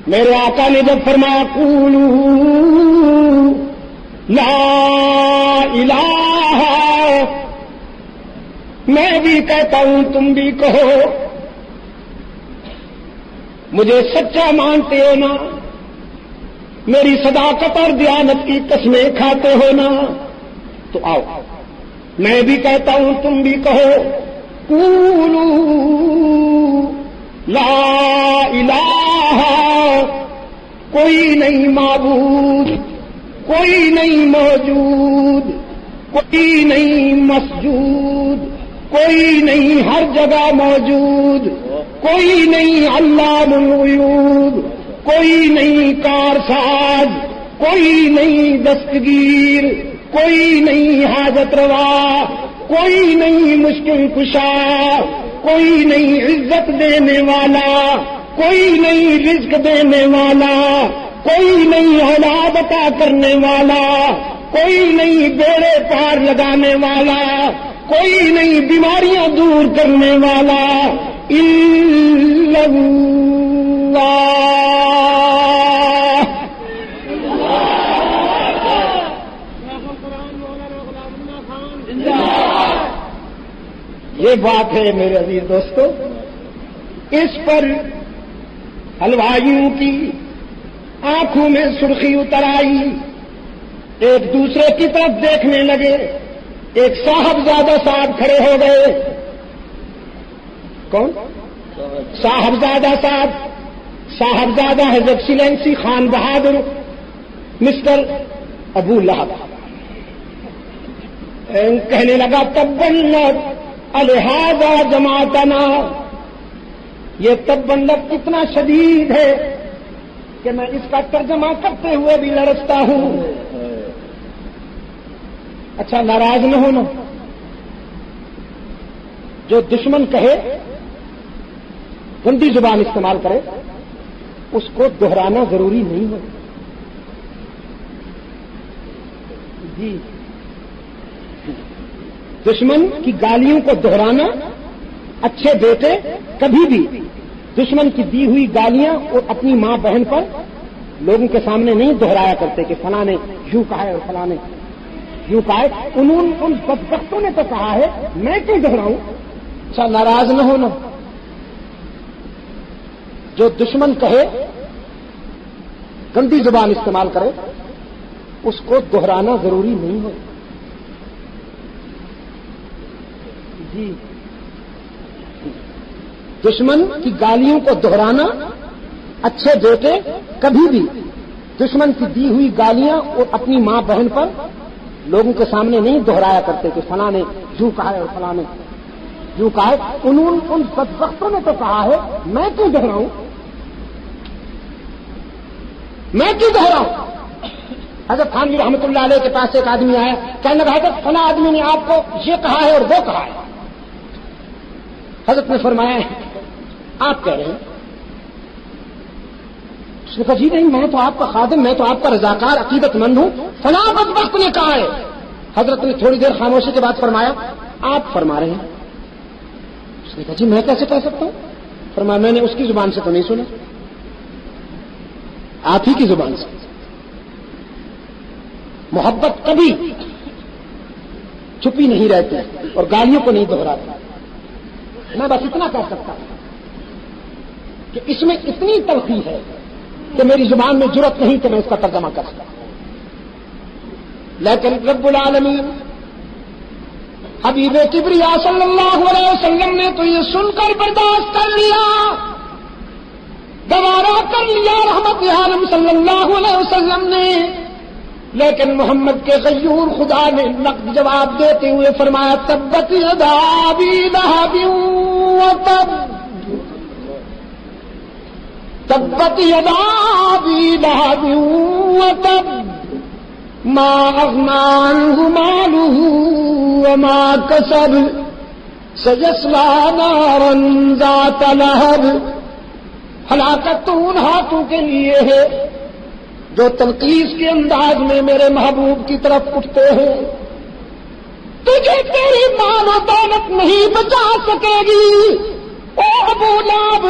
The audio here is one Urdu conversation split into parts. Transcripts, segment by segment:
میرے آقا نے جب فرمایا قولوا لا الہ، میں بھی کہتا ہوں تم بھی کہو، مجھے سچا مانتے ہو نا، میری صداقت اور دیانت کی قسمیں کھاتے ہو نا، تو آؤ میں بھی کہتا ہوں تم بھی کہو قولوا لا الہ، کوئی نہیں معبود، کوئی نہیں موجود، کوئی نہیں مسجود، کوئی نہیں ہر جگہ موجود، کوئی نہیں علام الغیوب، کوئی نہیں کارساز، کوئی نہیں دستگیر، کوئی نہیں حاجت روا، کوئی نہیں مشکل کشا، کوئی نہیں عزت دینے والا، کوئی نہیں رزق دینے والا، کوئی نہیں اولاد عطا کرنے والا، کوئی نہیں بیڑے پار لگانے والا، کوئی نہیں بیماریاں دور کرنے والا الا اللہ۔ یہ بات ہے میرے عزیز دوستو، اس پر حلوائیوں کی آنکھوں میں سرخی اتر آئی، ایک دوسرے کی طرف دیکھنے لگے، ایک صاحبزادہ صاحب کھڑے ہو گئے۔ کون؟ صاحبزادہ صاحب، صاحبزادہ ہز ایکسیلنسی خان بہادر مسٹر ابو لہب۔ کہنے لگا تبت الہذا جماعتنا، یہ تبت اتنا شدید ہے کہ میں اس کا ترجمہ کرتے ہوئے بھی لرزتا ہوں۔ اچھا ناراض نہ ہونا، جو دشمن کہے، گندی زبان استعمال کرے، اس کو دہرانا ضروری نہیں ہے۔ جی، دشمن کی گالیوں کو دہرانا، اچھے بیٹے کبھی بھی دشمن کی دی ہوئی گالیاں اور اپنی ماں بہن پر لوگوں کے سامنے نہیں دہرایا کرتے کہ فلاں نے یوں کہا ہے اور فلاں نے یوں کہا ہے۔ ان بدبختوں نے تو کہا ہے، میں کیوں دہراؤں؟ اچھا ناراض نہ ہونا، جو دشمن کہے، گندی زبان استعمال کرے، اس کو دہرانا ضروری نہیں ہے۔ جی، دشمن کی گالیوں کو دہرانا، اچھے بیٹے کبھی بھی دشمن کی دی ہوئی گالیاں اور اپنی ماں بہن پر لوگوں کے سامنے نہیں دہرایا کرتے کہ فلاں نے یوں کہا ہے اور فلاں نے یوں کہا ہے۔ ان بدبختوں نے تو کہا ہے، میں کیوں دہراؤں؟ میں کیوں دہراؤں؟ حضرت خانوی رحمۃ اللہ علیہ کے پاس ایک آدمی آیا، کہنے لگا حضرت فلاں آدمی نے آپ کو یہ کہا ہے اور وہ کہا ہے۔ حضرت نے فرمایا آپ کہہ رہے ہیں؟ اس نے کہا جی نہیں، میں تو آپ کا خادم، میں تو آپ کا رضاکار عقیدت مند ہوں، فلاں بدبخت نے کہا ہے۔ حضرت نے تھوڑی دیر خاموشی کے بعد فرمایا آپ فرما رہے ہیں؟ اس نے کہا جی میں کیسے کہہ سکتا ہوں؟ فرمایا میں نے اس کی زبان سے تو نہیں سنا، آپ ہی کی زبان سے۔ محبت کبھی چھپی نہیں رہتی اور گالیوں کو نہیں دہراتی۔ میں بس اتنا کہہ سکتا ہوں کہ اس میں اتنی تلخی ہے کہ میری زبان میں جرأت نہیں کہ میں اس کا ترجمہ کر سکتا، لیکن رب العالمین حبیب کبریا صلی اللہ علیہ وسلم نے تو یہ سن کر برداشت کر لیا، گوارا کر لیا رحمت عالم صلی اللہ علیہ وسلم نے، لیکن محمد کے غیور خدا نے نقد جواب دیتے ہوئے فرمایا تبت یدا ابی لہب وتب، تبت یدا ابی لہب وتب ما اغنی عنہ مالہ وما کسب سیصلی نارا ذات لہب۔ ہلاکت تو ان ہاتھوں کے لیے ہے جو تنقیس کے انداز میں میرے محبوب کی طرف اٹھتے ہیں۔ تجھے تیری مال و دولت نہیں بچا سکے گی، او ابو لہب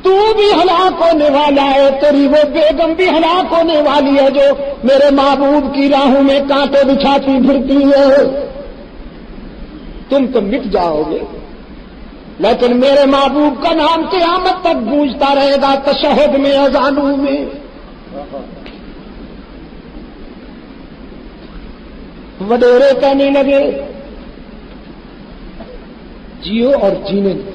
تو بھی ہلاک ہونے والا ہے، تیری وہ بیگم بھی ہلاک ہونے والی ہے جو میرے محبوب کی راہوں میں کانٹے بچھاتی پھرتی ہے۔ تم تو مٹ جاؤ گے، لیکن میرے محبوب کا نام قیامت تک گونجتا رہے گا، تشہد میں، اذانوں میں۔ وڈیرے کہنے لگے جیو اور جینے دو،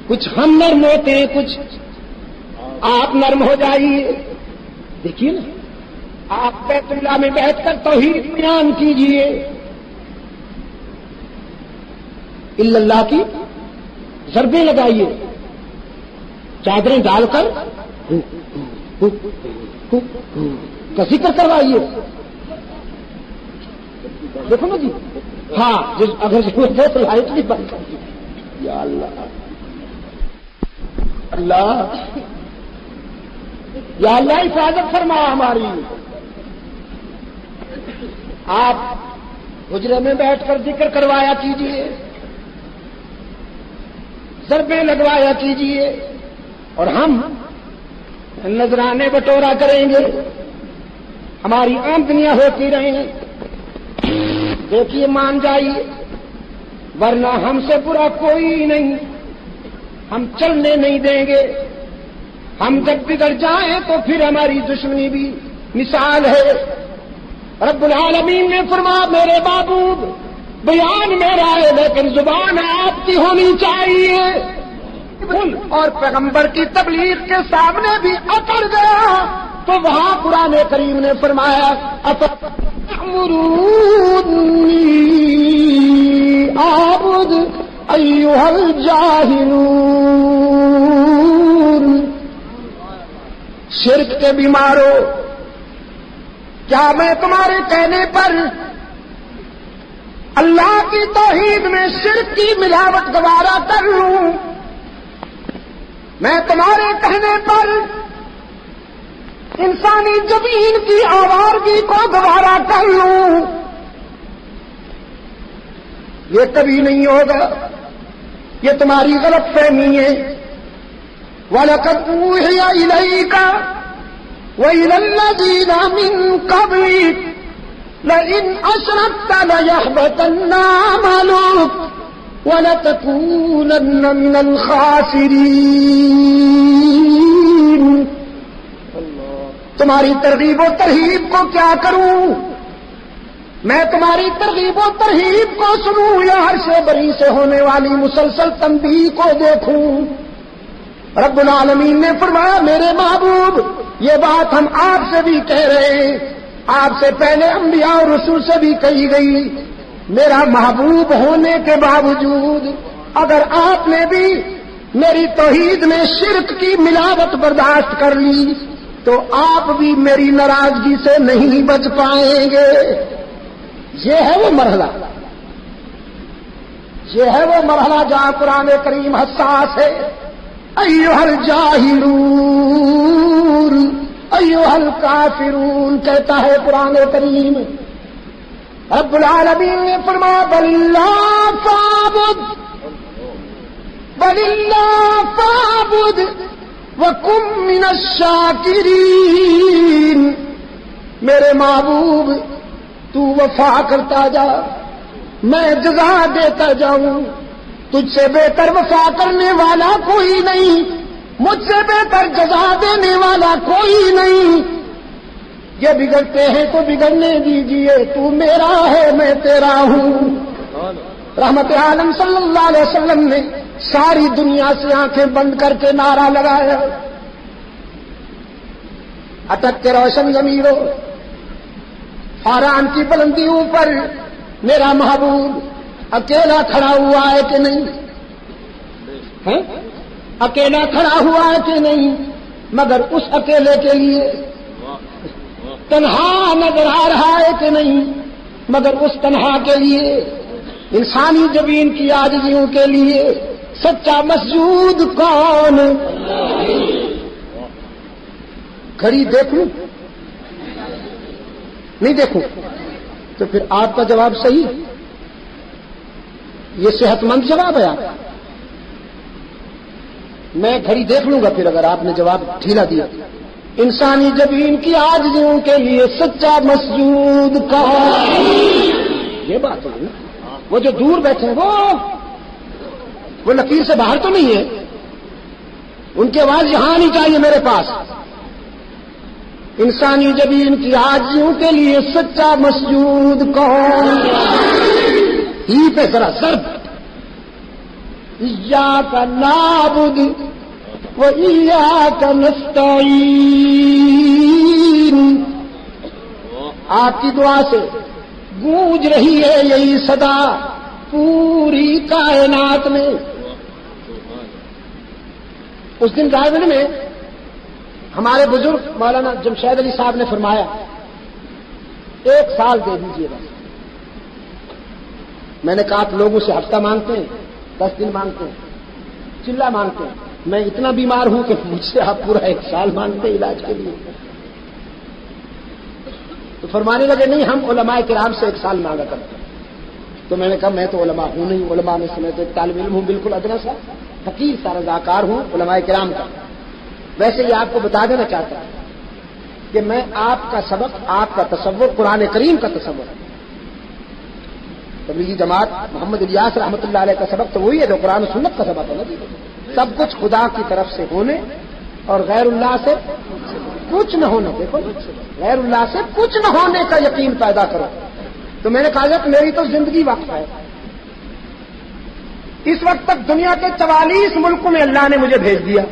کچھ ہم نرم ہوتے ہیں، کچھ آپ نرم ہو جائیے۔ دیکھیے نا، آپ بیت اللہ میں بیٹھ کر توحید بیان کیجیے، الا اللہ کی ضربیں لگائیے، چادریں ڈال کر کا ذکر کروائیے۔ دیکھو نا جی، ہاں اگر ضرورت ہے تو لائٹ بھی بند کر دیجیے۔ یا اللہ، اللہ یا اللہ حفاظت فرما ہماری۔ آپ حجرے میں بیٹھ کر ذکر کروایا کیجیے، ضربیں لگوایا کیجیے، اور ہم نذرانے بٹورا کریں گے، ہماری آمدنیاں ہوتی رہیں۔ دیکھیے مان جائیے، ورنہ ہم سے برا کوئی نہیں، ہم چلنے نہیں دیں گے۔ ہم جب بگڑ جائیں تو پھر ہماری دشمنی بھی مثال ہے۔ رب العالمین نے فرمایا میرے محبوب بیان میرا ہے لیکن زبان آپ کی ہونی چاہیے۔ اور پیغمبر کی تبلیغ کے سامنے بھی اکڑ گیا تو وہاں قرآن کریم نے فرمایا اَتَأْمُرُونِّي أَعْبُدُ أَيُّهَا الْجَاهِلُونَ۔ شرک کے بیمارو، کیا میں تمہارے کہنے پر اللہ کی توحید میں شرک کی ملاوٹ گوارا کر لوں؟ میں تمہارے کہنے پر انسانی زمین کی آوارگی کو گوارا کر لوں؟ یہ کبھی نہیں ہوگا، یہ تمہاری غلط فہمی ہے۔ وَلَقَدْ أُوحِيَ إِلَيْكَ وَإِلَى الَّذِينَ مِن قَبْلِكَ لَئِنْ أَشْرَكْتَ لَيَحْبَطَنَّ عَمَلُكَ وَلَتَكُونَنَّ مِنَ الْخَاسِرِينَ۔ تمہاری ترغیب و ترہیب کو کیا کروں؟ میں تمہاری ترغیب و ترہیب کو سنوں یا ہر سے بری سے ہونے والی مسلسل تنبیہ کو دیکھوں؟ رب العالمین نے فرمایا میرے محبوب یہ بات ہم آپ سے بھی کہہ رہے ہیں، آپ سے پہلے انبیاء اور رسول سے بھی کہی گئی۔ میرا محبوب ہونے کے باوجود اگر آپ نے بھی میری توحید میں شرک کی ملاوٹ برداشت کر لی تو آپ بھی میری ناراضگی سے نہیں بچ پائیں گے۔ یہ ہے وہ مرحلہ، یہ ہے وہ مرحلہ جہاں قرآن کریم حساس ہے۔ ایھا الجاہلون ایھا الکافرون کہتا ہے قرآن کریم۔ رب العالمین نے فرمایا بل اللہ فاعبد وَكُن مِّنَ الشَّاكِرِينَ۔ میرے محبوب تو وفا کرتا جا، میں جزا دیتا جاؤں۔ تجھ سے بہتر وفا کرنے والا کوئی نہیں، مجھ سے بہتر جزا دینے والا کوئی نہیں۔ یہ بگڑتے ہیں تو بگڑنے دیجئے، تو میرا ہے میں تیرا ہوں۔ رحمت عالم صلی اللہ علیہ وسلم نے ساری دنیا سے آنکھیں بند کر کے نعرہ لگایا، اٹک کے روشن ضمیرو، فاران کی بلندیوں پر میرا محبوب اکیلا کھڑا ہوا ہے کہ نہیں؟ اکیلا کھڑا ہوا ہے کہ نہیں؟ مگر اس اکیلے کے لیے تنہا نظر آ رہا ہے کہ نہیں؟ مگر اس تنہا کے لیے، انسانی جبین کی عاجزیوں کے لیے سچا مسجود کون؟ گھڑی دیکھوں نہیں دیکھوں؟ تو پھر آپ کا جواب صحیح، یہ صحت مند جواب ہے آپ کا۔ میں گھڑی دیکھ لوں گا پھر اگر آپ نے جواب ڈھیلا دیا. انسانی جبین کی عاجزیوں کے لیے سچا مسجود کہا. یہ بات ہوگی نا. وہ جو دور بیٹھے ہیں وہ لکیر سے باہر تو نہیں ہے, ان کی آواز یہاں آنی چاہیے میرے پاس. انسانی جبین کی عاجزیوں کے لیے سچا مسجود کون. ہی پہ ذرا ضرب. ایاک نعبد و ایاک نستعین. آپ کی دعا سے گونج رہی ہے یہی صدا پوری کائنات میں. اس دن رائے میں ہمارے بزرگ مولانا جمشید علی صاحب نے فرمایا 1 سال دے دیجیے بس. میں نے کہا آپ لوگوں سے ہفتہ مانگتے ہیں, 10 دن مانگتے ہیں, چلا مانگتے ہیں. میں اتنا بیمار ہوں کہ مجھ سے آپ پورا 1 سال مانگتے ہیں علاج کے لیے. تو فرمانے لگے نہیں ہم علماء کرام سے 1 سال مانگا کرتے ہیں. تو میں نے کہا میں تو علماء ہوں نہیں, علماء میں سے میں تو ایک طالب علم ہوں, بالکل ادنا سا فقیر سا رضاکار ہوں علماء کرام کا. ویسے یہ آپ کو بتا دینا چاہتا ہوں کہ میں آپ کا سبق, آپ کا تصور قرآن کریم کا تصور ہے. تبلیغی جماعت محمد الیاس رحمۃ اللہ علیہ کا سبق تو وہی ہے جو قرآن و سنت کا سبق ہے نا. سب کچھ خدا کی طرف سے ہونے اور غیر اللہ سے کچھ نہ ہونے. دیکھو غیر اللہ سے کچھ نہ ہونے کا یقین پیدا کرو. تو میں نے کہا کہ میری تو زندگی وقف ہے. اس وقت تک دنیا کے 44 ملکوں میں اللہ نے مجھے بھیج دیا.